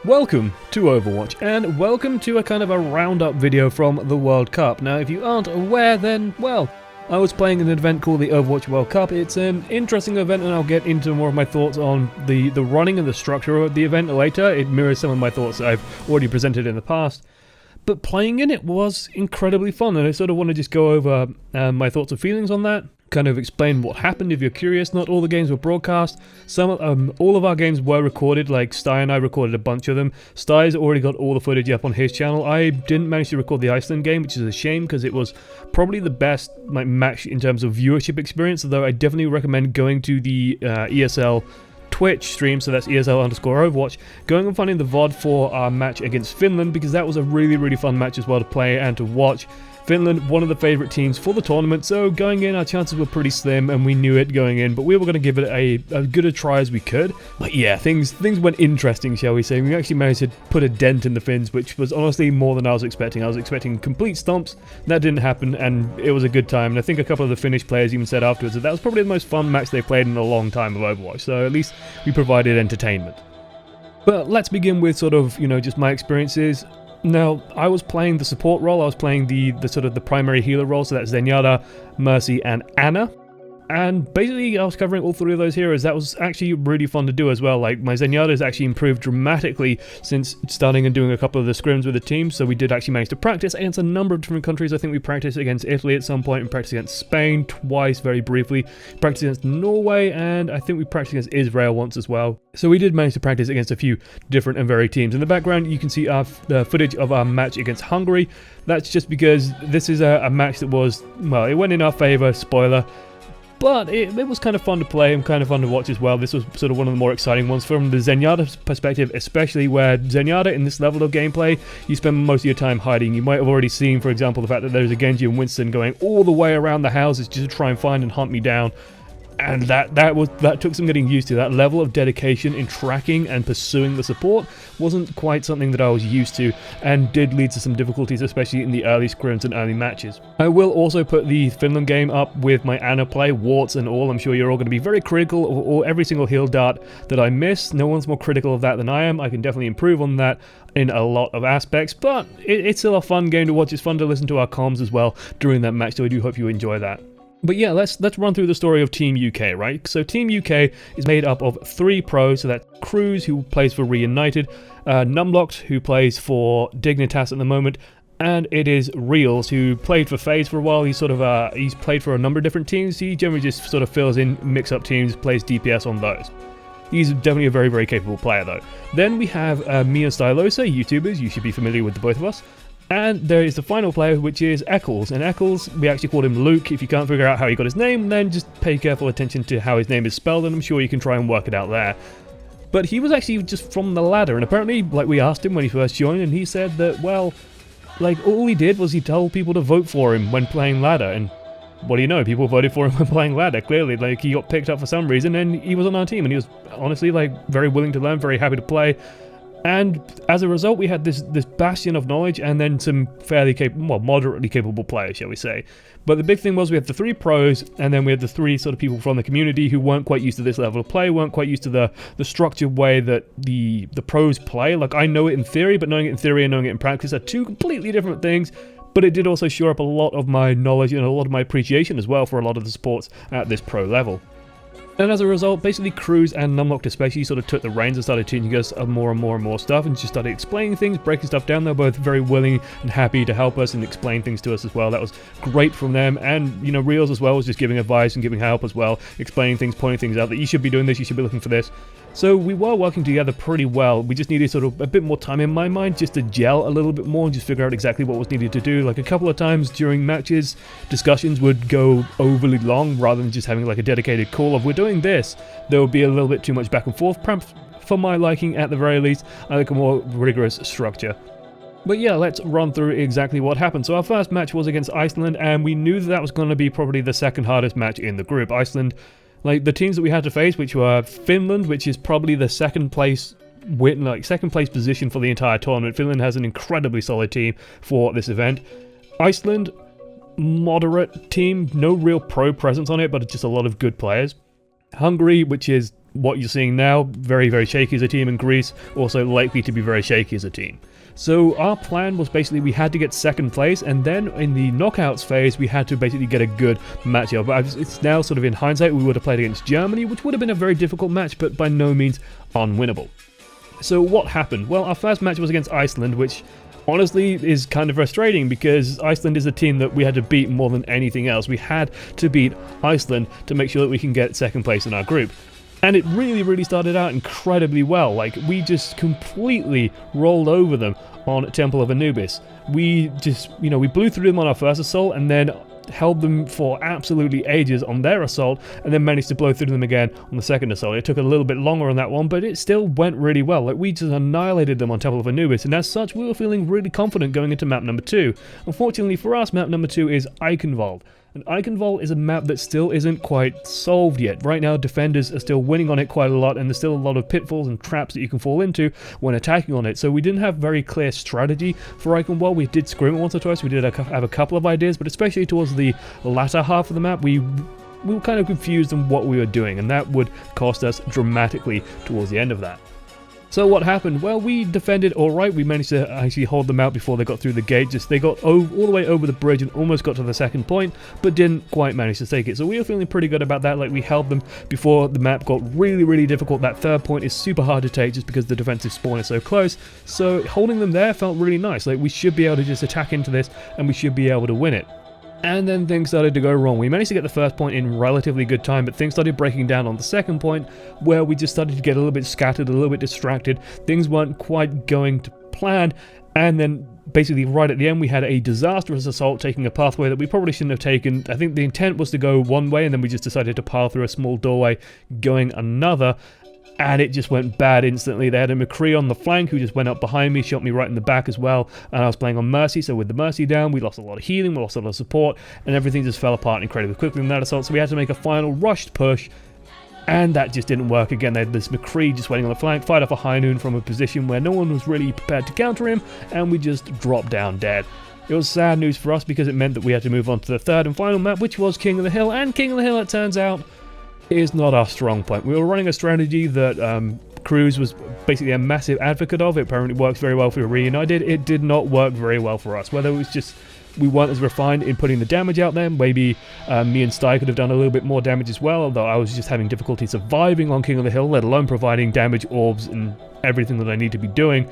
Welcome to Overwatch, and welcome to a kind of a roundup video from the World Cup. Now, if you aren't aware, then, well, I was playing an event called the Overwatch World Cup. It's an interesting event, and I'll get into more of my thoughts on the running and the structure of the event later. It mirrors some of my thoughts that I've already presented in the past. But playing in it was incredibly fun, and I sort of want to just go over my thoughts and feelings on that. Kind of explain what happened if you're curious. Not all the games were broadcast. All of our games were recorded. Like Sty and I recorded a bunch of them. Sty's already got all the footage up on his channel. I didn't manage to record the Iceland game, which is a shame because it was probably the best match in terms of viewership experience. Although I definitely recommend going to the ESL Twitch stream, so that's ESL_Overwatch, going and finding the VOD for our match against Finland, because that was a really fun match as well to play and to watch. Finland, one of the favourite teams for the tournament, so going in our chances were pretty slim and we knew it going in, but we were going to give it as good a try as we could. But yeah, things went interesting, shall we say. We actually managed to put a dent in the Finns, which was honestly more than I was expecting. I was expecting complete stomps. That didn't happen, and it was a good time. And I think a couple of the Finnish players even said afterwards that was probably the most fun match they played in a long time of Overwatch, so at least we provided entertainment. But let's begin with sort of, just my experiences. Now, I was playing the support role. I was playing the sort of the primary healer role, so that's Zenyatta, Mercy, and Anna. And basically, I was covering all three of those heroes. That was actually really fun to do as well. Like, my Zenyatta has actually improved dramatically since starting and doing a couple of the scrims with the team, so we did actually manage to practice against a number of different countries. I think we practiced against Italy at some point, and practiced against Spain twice very briefly, practiced against Norway, and I think we practiced against Israel once as well. So we did manage to practice against a few different and varied teams. In the background, you can see the footage of our match against Hungary. That's just because this is a match that was, well, it went in our favour, spoiler. But it was kind of fun to play and kind of fun to watch as well. This was sort of one of the more exciting ones from the Zenyatta perspective, especially where Zenyatta in this level of gameplay, you spend most of your time hiding. You might have already seen, for example, the fact that there's a Genji and Winston going all the way around the houses just to try and find and hunt me down. And that took some getting used to. That level of dedication in tracking and pursuing the support wasn't quite something that I was used to, and did lead to some difficulties, especially in the early scrims and early matches. I will also put the Finland game up with my Anna play, warts and all. I'm sure you're all going to be very critical of every single heal dart that I miss. No one's more critical of that than I am. I can definitely improve on that in a lot of aspects, but it's still a fun game to watch. It's fun to listen to our comms as well during that match, so I do hope you enjoy that. But yeah, let's run through the story of Team UK, right? So Team UK is made up of 3 pros, so that's Cruz, who plays for Reunited, Numlocked, who plays for Dignitas at the moment, and it is Reels, who played for FaZe for a while. He's he's played for a number of different teams. He generally just sort of fills in mix-up teams, plays DPS on those. He's definitely a very capable player, though. Then we have me and Stylosa, YouTubers. You should be familiar with the both of us. And there is the final player, which is Eccles. And Eccles, we actually called him Luke. If you can't figure out how he got his name, then just pay careful attention to how his name is spelled, and I'm sure you can try and work it out there. But he was actually just from the ladder, and apparently, like, we asked him when he first joined, and he said that, well, like, all he did was he told people to vote for him when playing ladder, and what do you know, people voted for him when playing ladder, clearly. Like, he got picked up for some reason, and he was on our team, and he was honestly, like, very willing to learn, very happy to play. And as a result, we had this bastion of knowledge, and then some fairly moderately capable players, shall we say. But the big thing was we had the 3 pros, and then we had the 3 sort of people from the community who weren't quite used to this level of play, weren't quite used to the structured way that the pros play. Like, I know it in theory, but knowing it in theory and knowing it in practice are 2 completely different things. But it did also shore up a lot of my knowledge and a lot of my appreciation as well for a lot of the sports at this pro level. And as a result, basically Cruz and Numlocked especially sort of took the reins and started teaching us more and more stuff, and just started explaining things, breaking stuff down. They're both very willing and happy to help us and explain things to us as well. That was great from them. And, Reels as well was just giving advice and giving help as well, explaining things, pointing things out that you should be doing this, you should be looking for this. So we were working together pretty well. We just needed sort of a bit more time in my mind just to gel a little bit more and just figure out exactly what was needed to do. Like, a couple of times during matches, discussions would go overly long rather than just having like a dedicated call of, we're doing this. There would be a little bit too much back and forth, perhaps for my liking at the very least. I like a more rigorous structure. But yeah, let's run through exactly what happened. So our first match was against Iceland, and we knew that was going to be probably the second hardest match in the group. Iceland, like, the teams that we had to face, which were Finland, which is probably the second place position for the entire tournament. Finland has an incredibly solid team for this event. Iceland, moderate team, no real pro presence on it, but just a lot of good players. Hungary, which is what you're seeing now, very, very shaky as a team, and Greece also likely to be very shaky as a team. So our plan was basically we had to get second place, and then in the knockouts phase we had to basically get a good matchup. But it's now sort of in hindsight, we would have played against Germany, which would have been a very difficult match, but by no means unwinnable. So what happened? Well, our first match was against Iceland, which honestly is kind of frustrating because Iceland is a team that we had to beat more than anything else. We had to beat Iceland to make sure that we can get second place in our group. And it really, really started out incredibly well. Like, we just completely rolled over them on Temple of Anubis. We just, we blew through them on our first assault and then held them for absolutely ages on their assault, and then managed to blow through them again on the second assault. It took a little bit longer on that one, but it still went really well. Like, we just annihilated them on Temple of Anubis, and as such we were feeling really confident going into map number 2. Unfortunately for us, map number 2 is Iceland. And Iceland is a map that still isn't quite solved yet. Right now, defenders are still winning on it quite a lot, and there's still a lot of pitfalls and traps that you can fall into when attacking on it. So we didn't have very clear strategy for Iceland. We did scrim it once or twice, we did have a couple of ideas, but especially towards the latter half of the map, we were kind of confused on what we were doing, and that would cost us dramatically towards the end of that. So what happened? Well, we defended alright. We managed to actually hold them out before they got through the gate. They got all the way over the bridge and almost got to the second point, but didn't quite manage to take it. So we were feeling pretty good about that. Like, we held them before the map got really, really difficult. That third point is super hard to take just because the defensive spawn is so close. So holding them there felt really nice. Like, we should be able to just attack into this and we should be able to win it. And then things started to go wrong. We managed to get the first point in relatively good time, but things started breaking down on the second point, where we just started to get a little bit scattered, a little bit distracted. Things weren't quite going to plan, and then basically right at the end we had a disastrous assault taking a pathway that we probably shouldn't have taken. I think the intent was to go one way, and then we just decided to pile through a small doorway going another. And it just went bad instantly. They had a McCree on the flank who just went up behind me, shot me right in the back as well. And I was playing on Mercy, so with the Mercy down, we lost a lot of healing, we lost a lot of support, and everything just fell apart incredibly quickly in that assault. So we had to make a final rushed push, and that just didn't work again. They had this McCree just waiting on the flank, fired off a high noon from a position where no one was really prepared to counter him, and we just dropped down dead. It was sad news for us because it meant that we had to move on to the third and final map, which was King of the Hill, and King of the Hill, it turns out, is not our strong point. We were running a strategy that Cruz was basically a massive advocate of. It apparently works very well for Reunited. It did not work very well for us. Whether it was just we weren't as refined in putting the damage out there, maybe me and Sty could have done a little bit more damage as well, although I was just having difficulty surviving on King of the Hill, let alone providing damage, orbs, and everything that I need to be doing.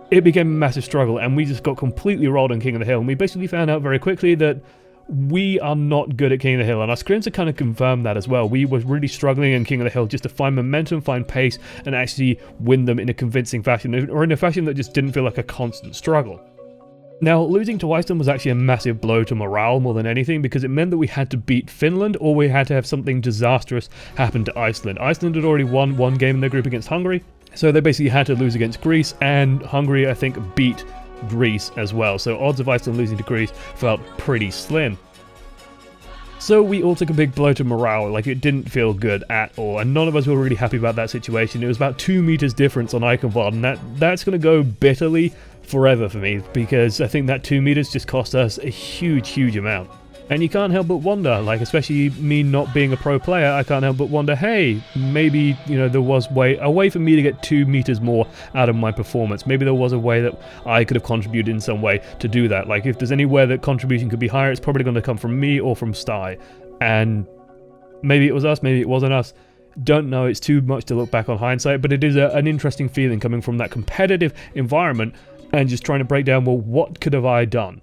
It became a massive struggle, and we just got completely rolled on King of the Hill, and we basically found out very quickly that we are not good at King of the Hill, and our scrims have kind of confirmed that as well. We were really struggling in King of the Hill just to find momentum, find pace, and actually win them in a convincing fashion, or in a fashion that just didn't feel like a constant struggle. Now, losing to Iceland was actually a massive blow to morale more than anything, because it meant that we had to beat Finland, or we had to have something disastrous happen to Iceland. Iceland had already won one game in their group against Hungary, so they basically had to lose against Greece, and Hungary, I think, beat Greece as well, so odds of Iceland losing to Greece felt pretty slim. So we all took a big blow to morale. Like, it didn't feel good at all, and none of us were really happy about that situation. It was about 2 meters difference on Iceland, and that's going to go bitterly forever for me, because I think that 2 meters just cost us a huge amount. And you can't help but wonder, like, especially me not being a pro player, I can't help but wonder, hey, maybe, there was a way for me to get 2 meters more out of my performance. Maybe there was a way that I could have contributed in some way to do that. Like, if there's anywhere that contribution could be higher, it's probably going to come from me or from Sty. And maybe it was us, maybe it wasn't us. Don't know, it's too much to look back on hindsight, but it is an interesting feeling coming from that competitive environment and just trying to break down, well, what could have I done?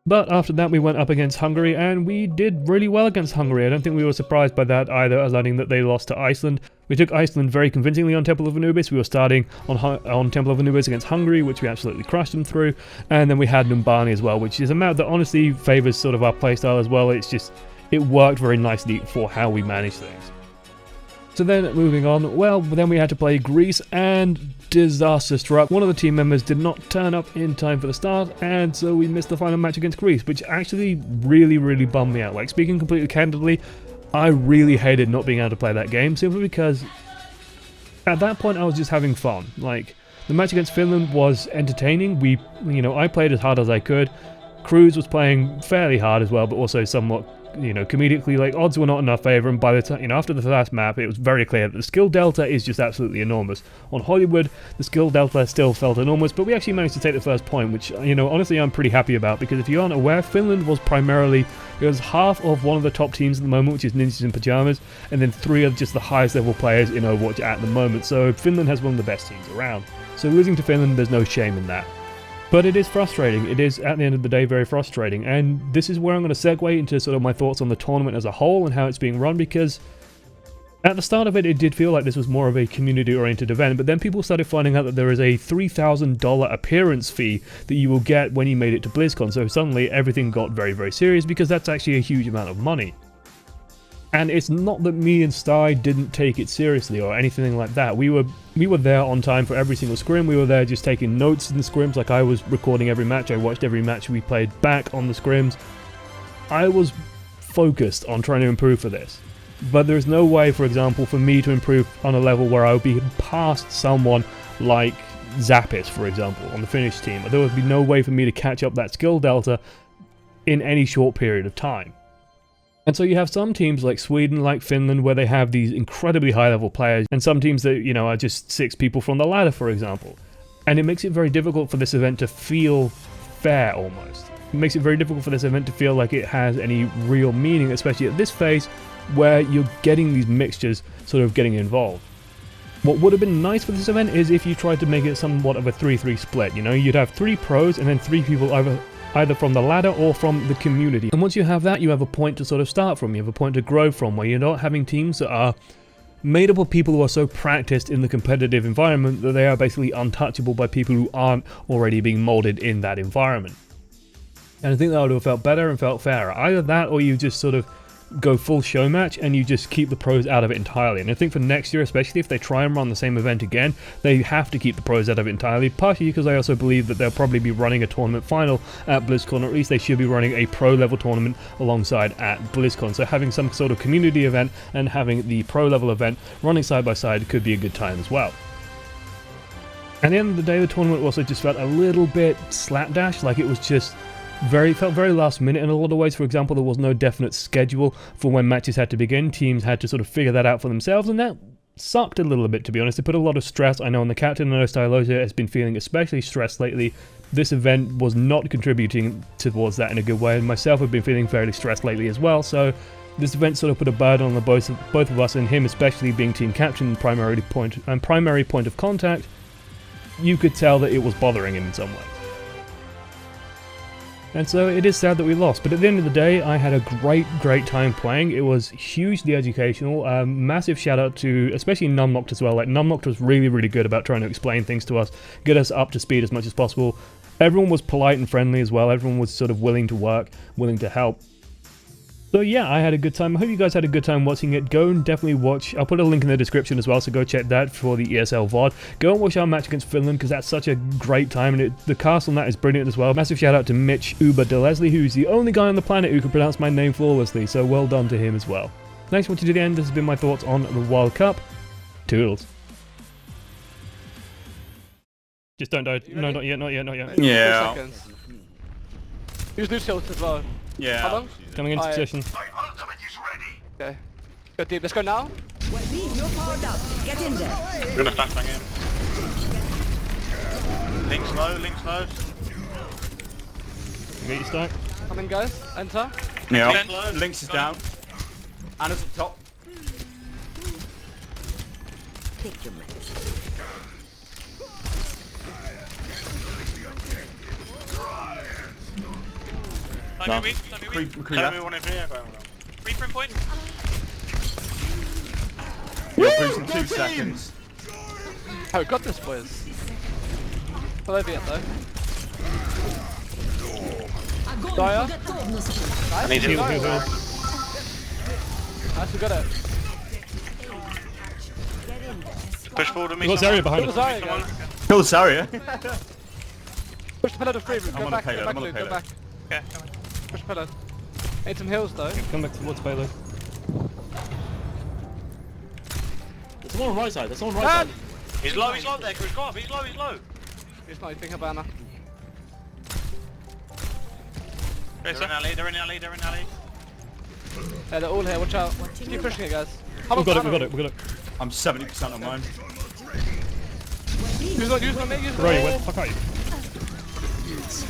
But after that we went up against Hungary, and we did really well against Hungary. I don't think we were surprised by that either, learning that they lost to Iceland. We took Iceland very convincingly on Temple of Anubis. We were starting on Temple of Anubis against Hungary, which we absolutely crushed them through. And then we had Numbani as well, which is a map that honestly favours sort of our playstyle as well. It's just, it worked very nicely for how we manage things. So then, moving on, well, then we had to play Greece, and disaster struck. One of the team members did not turn up in time for the start, and so we missed the final match against Greece, which actually really bummed me out. Like, speaking completely candidly, I really hated not being able to play that game, simply because at that point I was just having fun. Like, the match against Finland was entertaining. I played as hard as I could. Cruz was playing fairly hard as well, but also somewhat you know, comedically, like, odds were not in our favor, and by the time, you know, after the first map, it was very clear that the skill delta is just absolutely enormous. On Hollywood, the skill delta still felt enormous, but we actually managed to take the first point, which, you know, honestly, I'm pretty happy about, because if you aren't aware, Finland was primarily, it was half of one of the top teams at the moment, which is Ninjas in Pajamas, and then 3 of just the highest level players in Overwatch at the moment, so Finland has one of the best teams around. So losing to Finland, there's no shame in that. But it is frustrating. It is, at the end of the day, very frustrating. And this is where I'm going to segue into sort of my thoughts on the tournament as a whole and how it's being run, because at the start of it, it did feel like this was more of a community-oriented event, but then people started finding out that there is a $3,000 appearance fee that you will get when you made it to BlizzCon, so suddenly everything got very, very serious, because that's actually a huge amount of money. And it's not that me and Sty didn't take it seriously or anything like that. We were there on time for every single scrim. We were there just taking notes in the scrims. Like, I was recording every match. I watched every match we played back on the scrims. I was focused on trying to improve for this. But there's no way, for example, for me to improve on a level where I would be past someone like Zappis, for example, on the Finnish team. There would be no way for me to catch up that skill delta in any short period of time. And so you have some teams like Sweden, like Finland, where they have these incredibly high-level players, and some teams that, you know, are just 6 people from the ladder, for example. And it makes it very difficult for this event to feel fair, almost. It makes it very difficult for this event to feel like it has any real meaning, especially at this phase, where you're getting these mixtures sort of getting involved. What would have been nice for this event is if you tried to make it somewhat of a 3-3 split, you know? You'd have 3 pros and then 3 people either from the ladder or from the community. And once you have that, you have a point to sort of start from, you have a point to grow from, where you're not having teams that are made up of people who are so practiced in the competitive environment that they are basically untouchable by people who aren't already being molded in that environment. And I think that would have felt better and felt fairer. Either that, or you just sort of go full show match and you just keep the pros out of it entirely. And I think for next year, especially if they try and run the same event again, they have to keep the pros out of it entirely, partially because I also believe that they'll probably be running a tournament final at BlizzCon, or at least they should be running a pro level tournament alongside at BlizzCon. So having some sort of community event and having the pro level event running side by side could be a good time as well. At the end of the day, the tournament also just felt a little bit slapdash, like it was just felt very last minute in a lot of ways. For example, there was no definite schedule for when matches had to begin. Teams had to sort of figure that out for themselves, and that sucked a little bit, to be honest. It put a lot of stress, I know, on the captain. I know Stylosa has been feeling especially stressed lately. This event was not contributing towards that in a good way, and myself have been feeling fairly stressed lately as well, so this event sort of put a burden on the both of us, and him especially being team captain and primary point of contact. You could tell that it was bothering him in some way. And so it is sad that we lost, but at the end of the day, I had a great time playing. It was hugely educational. Massive shout out to especially Numbani as well. Like, Numbani was really good about trying to explain things to us, get us up to speed as much as possible. Everyone was polite and friendly as well. Everyone was sort of willing to work, willing to help. So yeah, I had a good time. I hope you guys had a good time watching it. Go and definitely watch. I'll put a link in the description as well, so go check that for the ESL VOD. Go and watch our match against Finland, because that's such a great time, and the cast on that is brilliant as well. Massive shout out to Mitch Uber de Leslie, who's the only guy on the planet who can pronounce my name flawlessly, so well done to him as well. Thanks for watching to the end. This has been my thoughts on the World Cup. Toodles. Just don't die. No, not yet. Yeah. 2 seconds. Use loose shields as well. Yeah. How long? Coming into position. Okay. Go deep. Let's go now. You're powered up. Get in there. We're gonna flashbang in. Link's low. Get your stack. Come in, guys. Enter. Yeah. Links is down. Anna's up top. Take your match. No. Creep from point. You're freezing in 2 seconds. Oh, got this, boys. Pull over yet, though. Dyer. Nice. need Heal. Nice, we got it. Push forward with me. There's area behind Kill us. Zarya, guys. Kill Zarya. Push the pillar to free. I'm Go on back, the payload, go I'm back, on the Luke, go payload. back. Okay, come on. Push pillar. Need some heals, though. Come back towards payload. There's someone on right side, there's someone right Dad! side. He's low there, Chris. Go up, he's low. He's not even a banner. They're in alley. Yeah, they're all here, watch out. Keep pushing it, guys. How We got about it. I'm 70% on mine. Use one, use Right, one. where the fuck are you?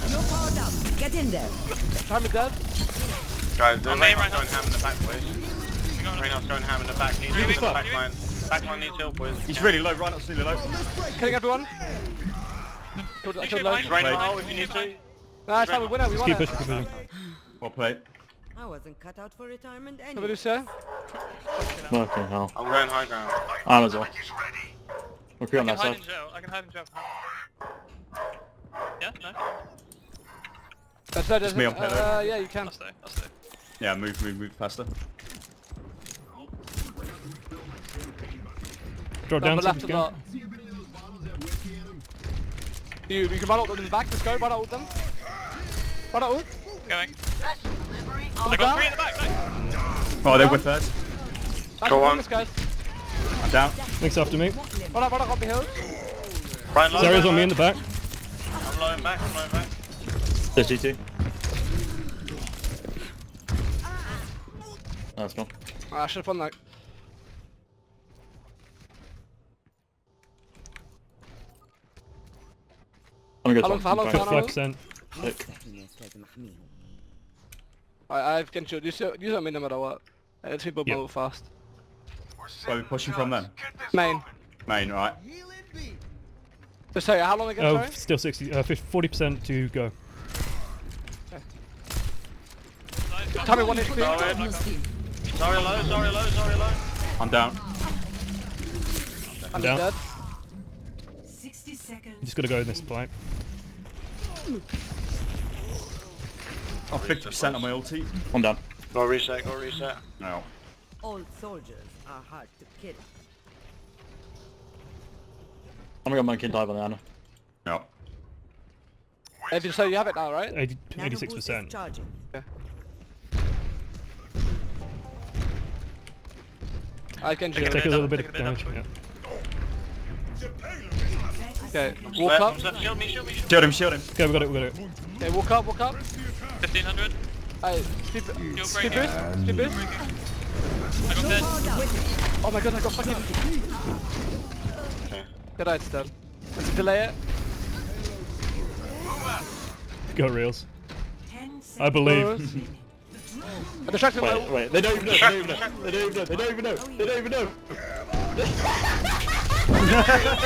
You're powered up. Get in there. Time is dead. Guys, the On me, Reinhardt's right going ham in the back, boys. Reinhardt's going ham in the back. Needs help in the back line. Back line needs help, boys. He's really low, Reinhardt's really low. Killing everyone. Killed low. Reinhardt, if you need to. Nah, it's time we win it, we won Keep it. pushing. Well played. I wasn't cut out for retirement Have we anyway. do so? Fucking hell. I'm going high ground. I'm as well. We're on I that can hide side. in jail. I can hide in jail. Yeah? No? That's dead, me up there. yeah, you can. I'll stay. I'll stay. Yeah, move faster. Draw Down down the so left we a can. lot. You can run out them in the back, let's go, run out with them. Run out with. Going. I I got 3 in the back. Nice. Oh, they're with us. Go on. Guys. I'm down. Thanks after me. Run out, got me healed. Right, low. Zarya's low, on me low. in the back. I'm low and back. I'm low and back. There's GT. That's gone. I should have won that. I'm gonna go How long, top. how long, 5%. I have Genshin. Use on me no matter what. Let's people Yep. move fast. Where are we pushing from then? Main. Main, right. Just say how long again, Oh, sorry? still 40% to go. Tell me 1 HP. Sorry, low. I'm down. I'm down. dead. 60 seconds. Just gotta go in this fight. I'm 50% on my ulti. I'm down. Go reset. No. Old soldiers are hard to kill. I'm gonna go monkey and dive on the Anna. No. So you have it now, right? 86%. Charging. I can Take a little bit of damage. Yeah. Okay, walk up. Shield me. Shield him. Okay, we got it. Okay, walk up. 1500. Hey, speed boost. I got dead. Oh my god, I got fucking... Good eye, it's dead. Let's delay it. Go reels. I believe. I distracted my... Wait, they don't even know. They don't even know.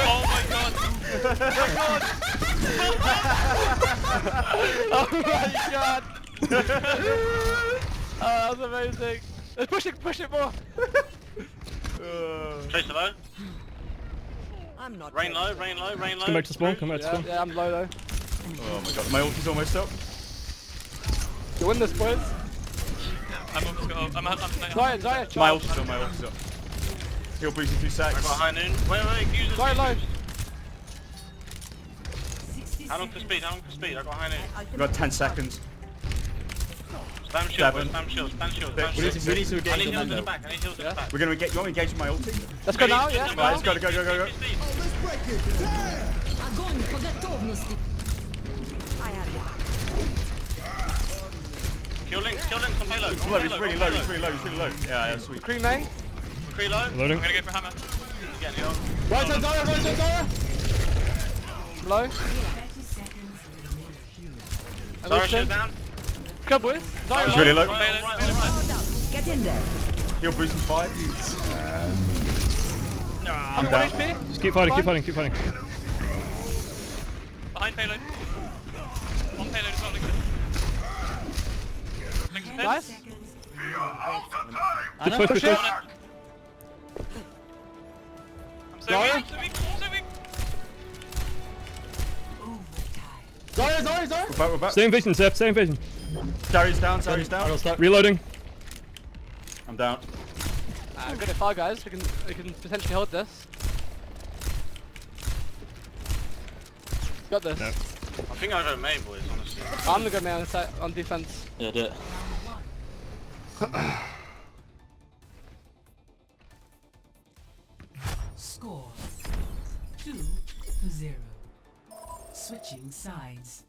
Oh my god. Oh my god! Oh, that was amazing. Let's push it more. Tracer low. I'm not Rain low. Come back to spawn. Yeah, I'm low though. Oh my god, my ulti's almost up. You win this, boys. I'm out. Zaya, My charge. ulti's up. He'll boost in 2 seconds. I got high noon. Wait, use Zaya low. How long for speed? I got high noon. We've got 10 seconds. Spam shield, Seven. spam shield. We need to I need engage heals them in then the though. back. We're gonna get. You want me to engage with my ulti? Let's go now, yeah? Right, let's go. Огонь по готовности. I have it. Kill links on payload. He's really low. Yeah, sweet. Cream main. Free low. Loading. I'm gonna go for hammer. Get healed. Right side Zaya. Low. Sorry, shield down. Go, boys. Zaya He's low. really low. Right. Get in there. He'll boost in 5. I'm 1 down. HP. Just keep fighting. Behind payload. On payload as well, links dead. Nice. Push. I'm so Zaya? weak. Zaya. We're back. Same vision, Seth. Same vision. Gary's down. Reloading. I'm down. Good at far, guys. We can potentially hold this. Got this. No. I think I'll go main, boys, honestly. I'm gonna go main on defense. Yeah, do it. Score 2-0. Switching sides.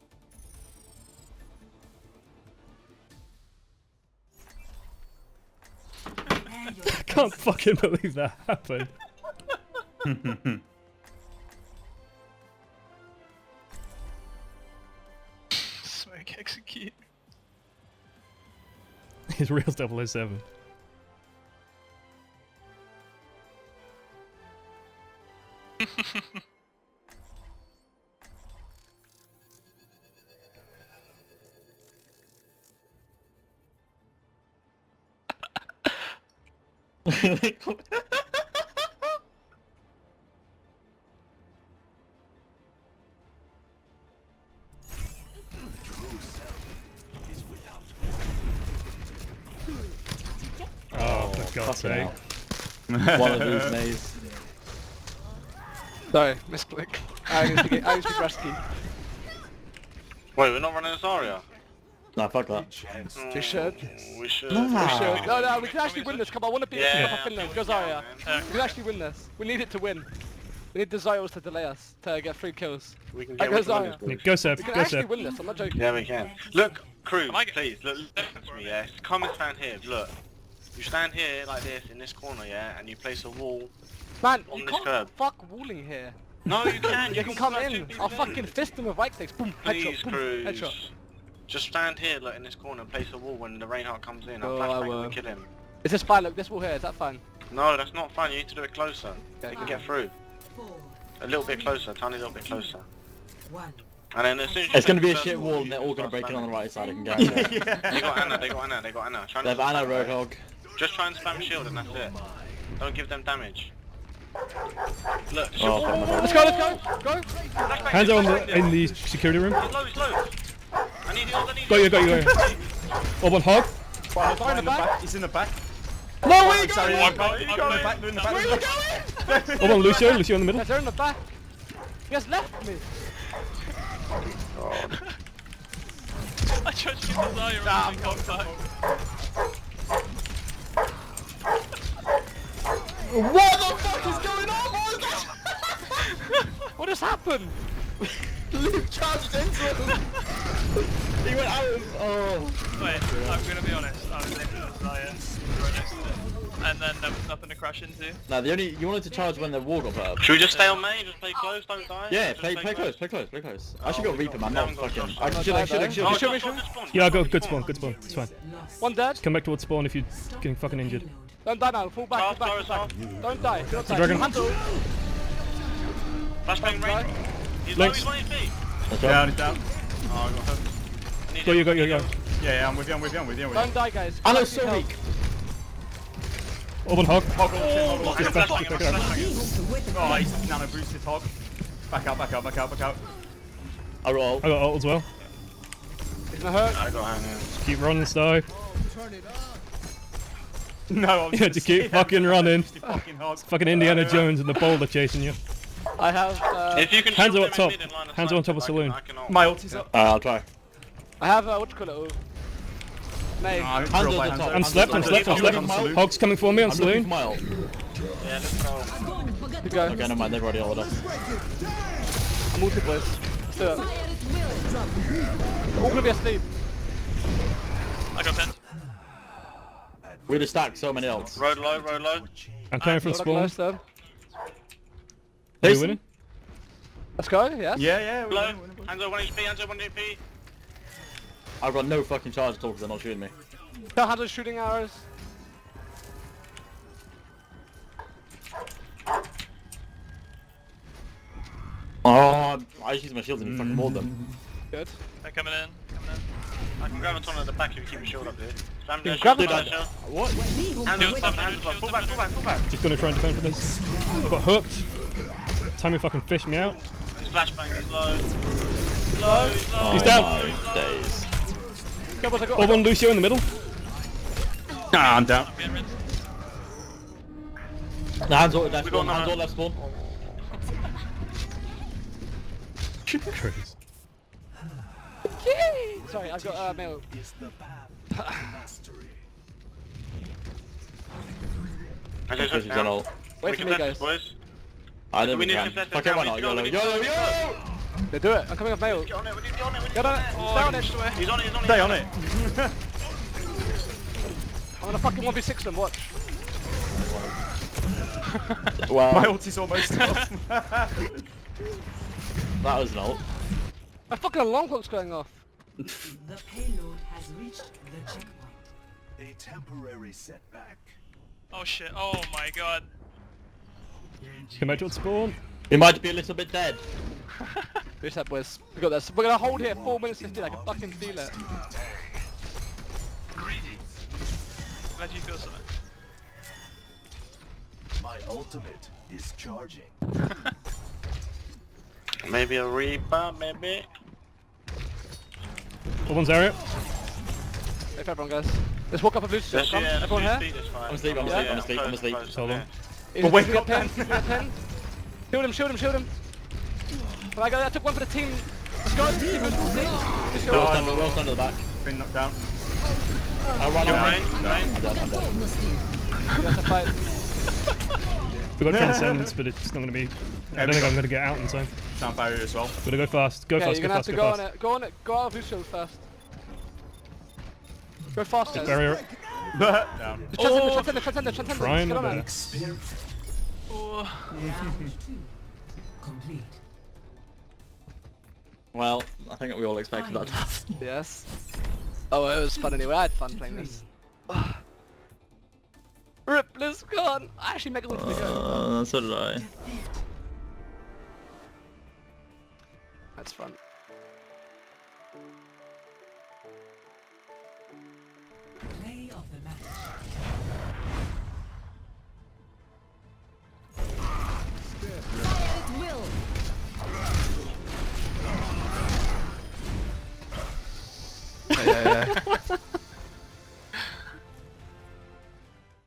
can't fucking believe that happened. Smoke execute. His real 007. Oh, for God's sake. One of these maze. Sorry, misclick. I used to be rusty. Wait, we're not running this Zarya? Nah, fuck that. We should. We should. No, no, we can actually win this. Come on, I want to beat Yeah. this Finland. Go Zarya. We can actually win this. We need it to win. We need the Zyos to delay us to get 3 kills. We can Like, get go rid of Zarya. this. Go Seb, We can go actually Seb. win this. I'm not joking. Yeah, we can. Look, crew, Am I get- please, look at me, yeah. Come and stand here, look. You stand here like this, in this corner, yeah, and you place a wall. Man, On you this can't curb. fuck walling here. No, you can. You can come slap in. 2 I'll people fucking fist him with right clicks. Boom, Please, headshot. Boom, Cruz. headshot. Just stand here, look, in this corner, and place a wall when the Reinhardt comes in. I'll Oh, I flashbang him will. and kill him. Is this fine? Look, this wall here. Is that fine? No, that's not fun. You need to do it closer. Okay, You can cool. get through. 4, A little bit closer, tiny little bit closer. 1. And then as soon as you It's gonna take be a the shit first wall and they're all gonna start break in on the spamming. right side, I can guarantee that. They got Anna, they got Anna, they got Anna. Try They have not to Anna spam it. Roadhog. Just try and spam shield and that's it. Don't give them damage. Look, Oh, shield. fuck my god. Let's go, let's go. Go. Flashbang, Hands on flashbang the, in the security room. He's low, he's low. I need heals, I need Got you, heals. got you, got you. Up on Hog. Fire in the back. He's in the back. No, where you Sorry, going? in the back, in the back. Where you going? Up on Lucio, Lucio in the middle. Guys, they're in the back. He has left me. I tried to shoot the Zarya and he got back. What the fuck is going on? What is that? What has happened? Luke charged into him. He went out of... Oh. Wait, I'm gonna be honest. I was aiming at the Zarya right next to it. And then there was nothing to crash into. Nah, you wanted to charge when the wall got put up. Should we just stay on main, just play close, don't die? Yeah, Just play close, play close, play close. I should Oh, go Reaper, man, we not haven't got fucking... shots. I should, Oh, should. Oh, Should we- just spawn. Yeah, go, good spawn, good spawn. It's fine. Lost. One dead. Come back towards spawn if you're getting fucking injured. Reload. Don't die now. Fall back, fall back, fall back. Don't die. Don't die. Dragon. Handle. Flashbang rain. He's Legs. low, he's 1 HP. Down, he's down. Oh, I got hurt. I need Got you, heals, got you, I need got you. heals. Yeah, I'm with you, I'm with you, I'm with you. Don't die, guys. Anna's so weak. Up on Hog. Hog ult, I'm hog flashbang him, I'm flashbang him. Oh, he's nano boosted hog. Back out, back out, back out, back out. I roll. I got ult as well. He's gonna hurt. I got Hannah. Keep running, Stowe. No, I was Yeah, gonna just keep say, fucking running. just fucking hog. Fucking Indiana Jones and the boulder chasing you. I have. If you can Hands shield are up them in top. mid and line of Hands sight, are on top of I can- saloon. I can ult. My ult is up. I'll try. I have. What do you call it? Mate. I'm Hands on the top. I'm slept, I'm slept, I'm slept. Hog's coming for me on I'm looking saloon. for my ult. Yeah, let's go. Keep going. Okay, never mind, they've already ordered. I'm multi boys. Let's do it. All gonna be asleep. I got pinned. We just stacked so many ults. Road low, road low. I'm coming from Look spawn. close then. Are you winning? Let's go. Yes. Yeah, yeah. we're Low. winning, we're winning. Hands over 1 HP, hands over 1 HP. I've got no fucking charge at all because they're not shooting me. Tell how to shooting arrows. Oh, I just used my shield and you fucking mauled them. Good. They're coming in. Coming in. I can grab a ton at the back if you keep your shield up, dude. Spam the grab shield, it, spam the shield. What? Hands up, hands up. Pull back, pull back, pull back. Just gonna try and defend for this. Got hooked. Time to fucking fish me out. He's flashbang, he's low. Low, he's low. He's down. My days. Go, boys, I got. Up on Lucio in the middle. Nah, I'm down. I'm being rinsed. The hands all left We got spawn, hands none. all left spawn. Cruise. Sorry, I've got mail. I just He's on ult. Wait We for can me, test guys. this, boys. I don't We think need I to can. test Fuck this it, why now, not? we YOLO, need to YOLO, go, YOLO! They do it. I'm coming off mail. Get on it, we need to get on it, we need to Get get on on it. it. Stay on it. He's on it, he's on it. Stay on it. I'm gonna fucking 1v6 them. Watch. Wow. My ulti's almost off. That was an ult. My fucking alarm clock's going off. The payload has reached the checkpoint. A temporary setback. Oh shit, oh my god. Come back to its spawn. He might be a little bit dead. Reset, boys. We got this. We're gonna hold here 4 minutes 50. I can fucking feel it. Glad you feel something. My ultimate is charging. Maybe a Reaper, maybe? One's area. If everyone goes. Let's walk up a blue ship. Come. Everyone here? I'm asleep, I'm asleep. Hold on. Well, wake wake up then. Shield him, shield him, shield him. I took one for the team. Let's go. Let's go. Well done to the back. Been knocked down. I'll run away. You have to fight. We've got Transcendence, but it's not going to be... I don't think I'm going to get out in time. Sound barrier as well. Gotta go fast. Go Okay, fast, you're go gonna have fast, to go go on fast. it. Go on it. Go out of blue shield first. Go fast, guys. Barrier. Down. Transcendence. Trying Get my on it. best. Oh. Round 2 complete. Well, I think we all expected that to happen. Yes. Oh, it was fun anyway. I had fun playing this. Rip BlizzCon! I actually make a little bit go. So did I. That's fun. Play of the match. Fire at will. Yeah.